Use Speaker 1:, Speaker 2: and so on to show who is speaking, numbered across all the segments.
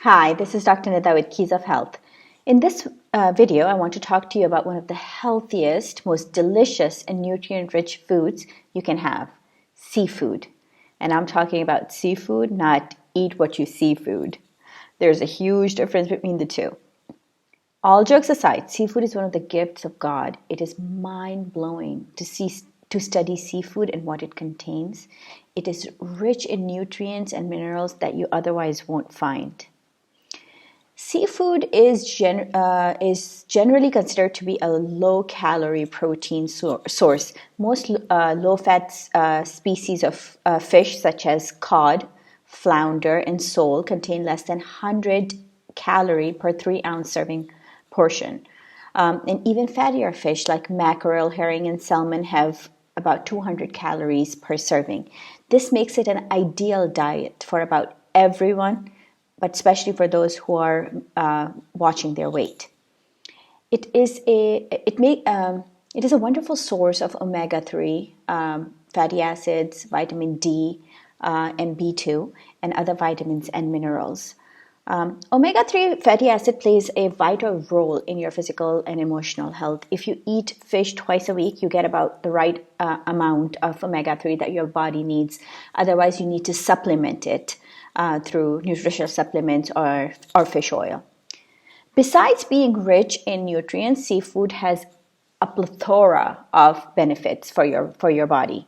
Speaker 1: Hi, this is Dr. Nida with Keys of Health. In this video, I want to talk to you about one of the healthiest, most delicious, and nutrient-rich foods you can have, seafood. And I'm talking about seafood, not eat what you see food. There's a huge difference between the two. All jokes aside, seafood is one of the gifts of God. It is mind-blowing to study seafood and what it contains. It is rich in nutrients and minerals that you otherwise won't find. Seafood is generally considered to be a low-calorie protein source. Most low-fat species of fish, such as cod, flounder, and sole, contain less than 100 calorie per 3-ounce serving portion. And even fattier fish like mackerel, herring, and salmon have about 200 calories per serving. This makes it an ideal diet for about everyone, but especially for those who are watching their weight. It is a wonderful source of omega-3 fatty acids, vitamin D, and B2, and other vitamins and minerals. Omega-3 fatty acid plays a vital role in your physical and emotional health. If you eat fish twice a week, you get about the right amount of omega-3 that your body needs. Otherwise, you need to supplement it through nutritional supplements or fish oil. Besides being rich in nutrients, seafood has a plethora of benefits for your body.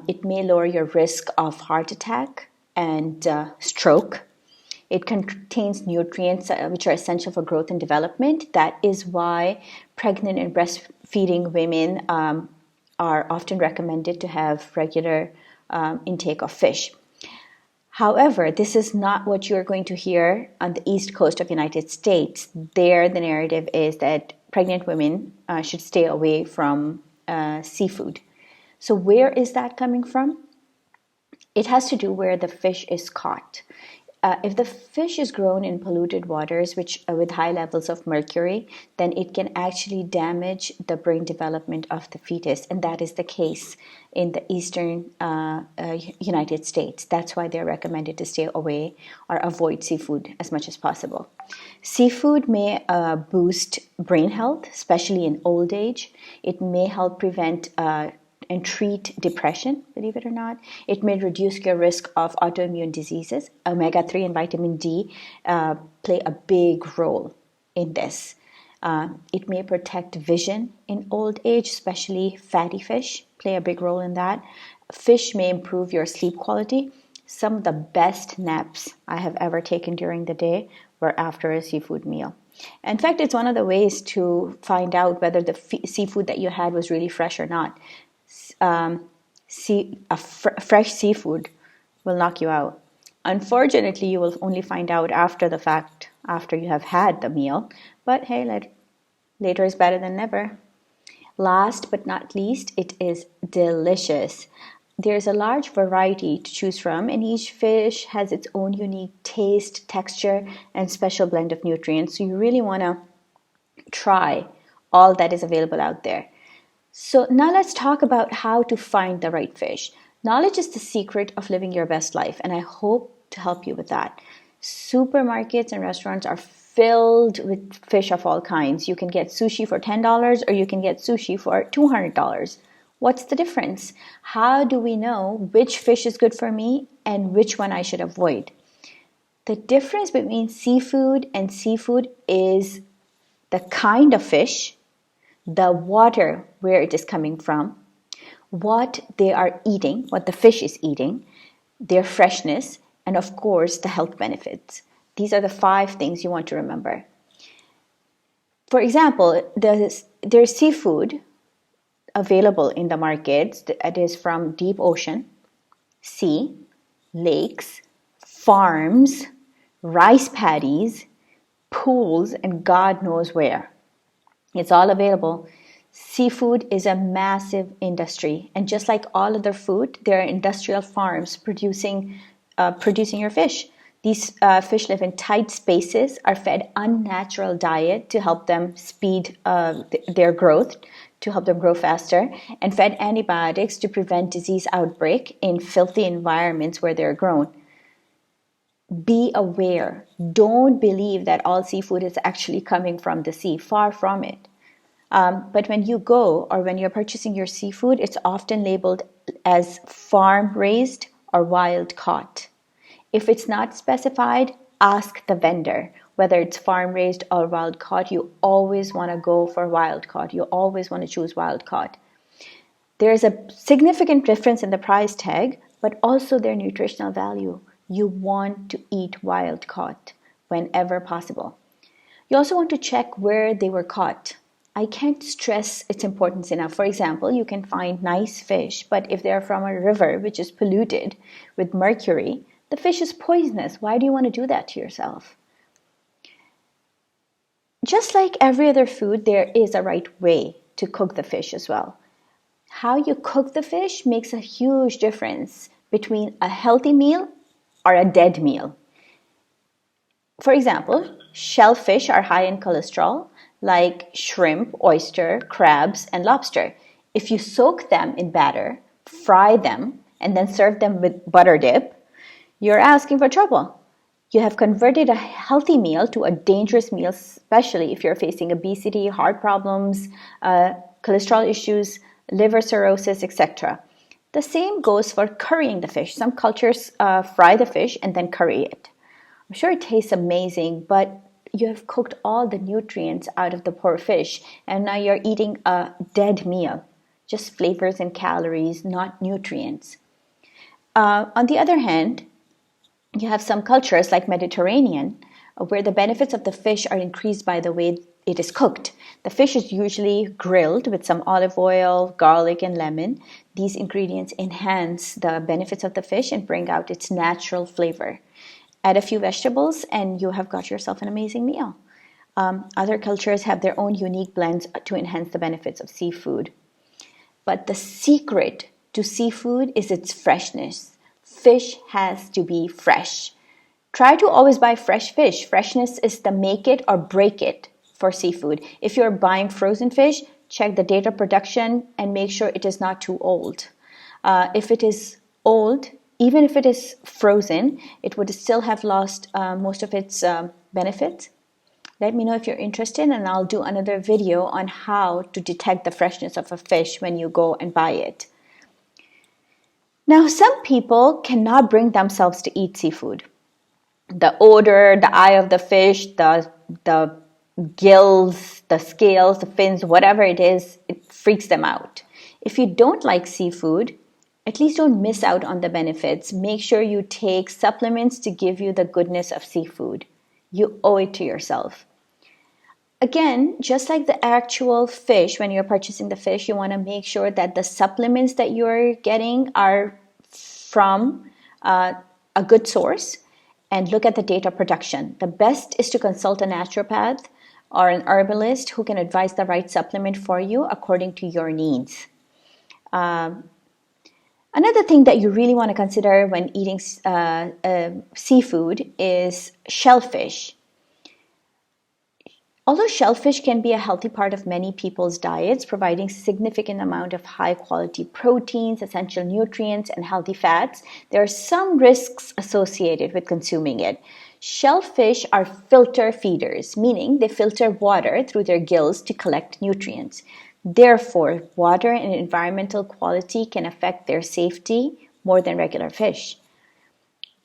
Speaker 1: It may lower your risk of heart attack and stroke. It contains nutrients which are essential for growth and development. That is why pregnant and breastfeeding women are often recommended to have regular intake of fish. However, this is not what you're going to hear on the East Coast of the United States. There, the narrative is that pregnant women should stay away from seafood. So where is that coming from? It has to do where the fish is caught. If the fish is grown in polluted waters with high levels of mercury, then it can actually damage the brain development of the fetus. And that is the case in the eastern United States. That's why they're recommended to stay away or avoid seafood as much as possible. Seafood may boost brain health, especially in old age. It may help prevent and treat depression, believe it or not. It may reduce your risk of autoimmune diseases. Omega-3 and vitamin D play a big role in this. It may protect vision in old age, especially fatty fish play a big role in that. Fish may improve your sleep quality. Some of the best naps I have ever taken during the day were after a seafood meal. In fact, it's one of the ways to find out whether the seafood that you had was really fresh or not. Fresh seafood will knock you out. Unfortunately, you will only find out after the fact, after you have had the meal. But hey, later is better than never. Last but not least, it is delicious. There's a large variety to choose from, and each fish has its own unique taste, texture, and special blend of nutrients. So you really want to try all that is available out there. So now let's talk about how to find the right fish. Knowledge is the secret of living your best life, and I hope to help you with that. Supermarkets and restaurants are filled with fish of all kinds. You can get sushi for $10 or you can get sushi for $200. What's the difference? How do we know which fish is good for me and which one I should avoid? The difference between seafood and seafood is the kind of fish, the water where it is coming from, what they are eating, what the fish is eating, their freshness, and of course the health benefits. These are the 5 things you want to remember. For example, there's seafood available in the markets that is from deep ocean, sea, lakes, farms, rice paddies, pools, and God knows where. It's all available. Seafood is a massive industry, and just like all other food, there are industrial farms producing your fish. These fish live in tight spaces, are fed unnatural diet to help them speed their growth, to help them grow faster, and fed antibiotics to prevent disease outbreak in filthy environments where they're grown. Be aware. Don't believe that all seafood is actually coming from the sea. Far from it. But when you go or when you're purchasing your seafood, it's often labeled as farm raised or wild caught. If it's not specified, ask the vendor. Whether it's farm raised or wild caught, you always want to go for wild caught. You always want to choose wild caught. There's a significant difference in the price tag, but also their nutritional value. You want to eat wild caught whenever possible. You also want to check where they were caught. I can't stress its importance enough. For example, you can find nice fish, but if they're from a river which is polluted with mercury, the fish is poisonous. Why do you want to do that to yourself? Just like every other food, there is a right way to cook the fish as well. How you cook the fish makes a huge difference between a healthy meal or a dead meal. For example, shellfish are high in cholesterol, like shrimp, oyster, crabs, and lobster. If you soak them in batter, fry them, and then serve them with butter dip, you're asking for trouble. You have converted a healthy meal to a dangerous meal, especially if you're facing obesity, heart problems, cholesterol issues, liver cirrhosis, etc. The same goes for currying the fish. Some cultures fry the fish and then curry it. I'm sure it tastes amazing, but you have cooked all the nutrients out of the poor fish, and now you're eating a dead meal. Just flavors and calories, not nutrients. On the other hand, you have some cultures like Mediterranean, where the benefits of the fish are increased by the way it is cooked. The fish is usually grilled with some olive oil, garlic, and lemon. These ingredients enhance the benefits of the fish and bring out its natural flavor. Add a few vegetables and you have got yourself an amazing meal. Other cultures have their own unique blends to enhance the benefits of seafood. But the secret to seafood is its freshness. Fish has to be fresh. Try to always buy fresh fish. Freshness is the make it or break it for seafood. If you're buying frozen fish, check the date of production and make sure it is not too old. If it is old, even if it is frozen, it would still have lost most of its benefits. Let me know if you're interested and I'll do another video on how to detect the freshness of a fish when you go and buy it. Now, some people cannot bring themselves to eat seafood. The odor, the eye of the fish, the gills, the scales, the fins, whatever it is, it freaks them out. If you don't like seafood, at least don't miss out on the benefits. Make sure you take supplements to give you the goodness of seafood. You owe it to yourself. Again, just like the actual fish, when you're purchasing the fish, you want to make sure that the supplements that you're getting are from a good source and look at the date of production. The best is to consult a naturopath or an herbalist who can advise the right supplement for you according to your needs. Another thing that you really want to consider when eating seafood is shellfish. Although shellfish can be a healthy part of many people's diets, providing significant amount of high-quality proteins, essential nutrients, and healthy fats, there are some risks associated with consuming it. Shellfish are filter feeders, meaning they filter water through their gills to collect nutrients. Therefore, water and environmental quality can affect their safety more than regular fish.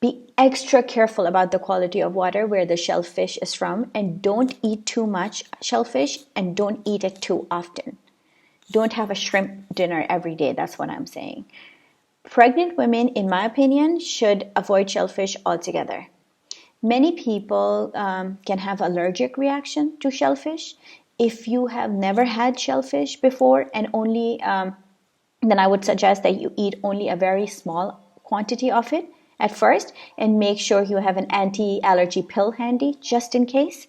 Speaker 1: Be extra careful about the quality of water where the shellfish is from, and don't eat too much shellfish and don't eat it too often. Don't have a shrimp dinner every day, that's what I'm saying. Pregnant women, in my opinion, should avoid shellfish altogether. Many people can have allergic reaction to shellfish. If you have never had shellfish before and only, then I would suggest that you eat only a very small quantity of it at first and make sure you have an anti-allergy pill handy just in case.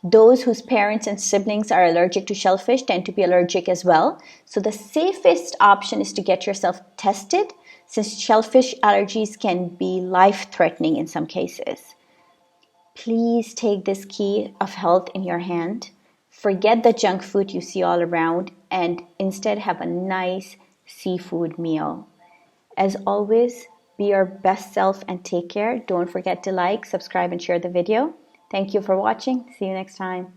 Speaker 1: Those whose parents and siblings are allergic to shellfish tend to be allergic as well. So the safest option is to get yourself tested, since shellfish allergies can be life-threatening in some cases. Please take this key of health in your hand. Forget the junk food you see all around and instead have a nice seafood meal. As always, Be your best self and take care. Don't forget to like, subscribe, and share the video. Thank you for watching. See you next time.